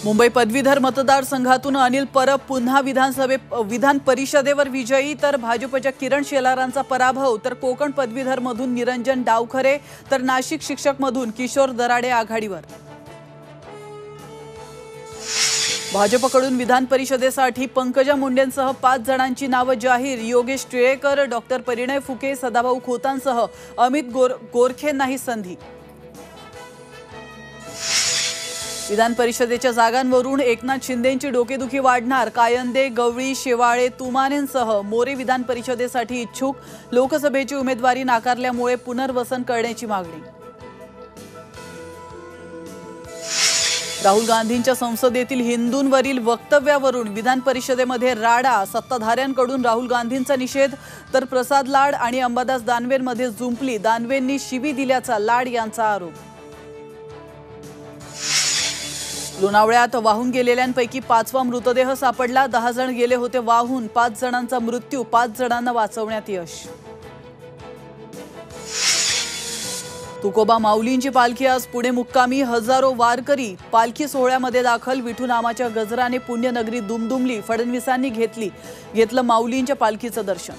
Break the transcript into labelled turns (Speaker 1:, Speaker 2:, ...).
Speaker 1: मुंबई पदवीधर मतदारसंघातून अनिल परब पुन्हा विधान परिषदेवर विजयी, तर भाजपच्या किरण शेलारांचा पराभव। तर कोकण पदवीधर मधून निरंजन डावखरे, तर नाशिक शिक्षक मधून किशोर दराडे आघाडीवर। भाजपकडून विधान परिषदेसाठी पंकजा मुंडेंसह 5 जणांची नावे जाहीर। योगेश टिळेकर, डॉक्टर परिणय फुके, सदाभाऊ खोतांसह अमित गोरखेंनाही संधी। विधान परिषदेच्या जागांवरून एकनाथ शिंदेंची डोकेदुखी वाढणार। कायंदे, गवळी, शेवाळे, तुमानेंसह मोरे विधान परिषदेसाठी इच्छुक। लोकसभेची उमेदवारी नाकारल्यामुळे पुनर्वसन करण्याची मागणी। राहुल गांधींच्या संसदेतील हिंदूंवरील वक्तव्यावरून विधान परिषदेमध्ये राडा। सत्ताधाऱ्यांकडून राहुल गांधींचा निषेध, तर प्रसाद लाड आणि अंबादास दानवेंमध्ये जुंपली। दानवेंनी शिवी दिल्याचा लाड यांचा आरोप। लोणावळ्यात वाहून गेलेल्यांपैकी 5वा मृतदेह सापडला। 10 जण गेले होते वाहून। 5 जणांचा मृत्यू, 5 जणांना वाचवण्यात यश। तुकोबा माऊलींची पालखी आज पुणे मुक्कामी। हजारो वारकरी पालखी सोहळ्यामध्ये दाखल। विठू नामाच्या गजराने पुण्यनगरी दुमदुमली। फडणवीसांनी घेतलं माऊलींच्या पालखीचं दर्शन।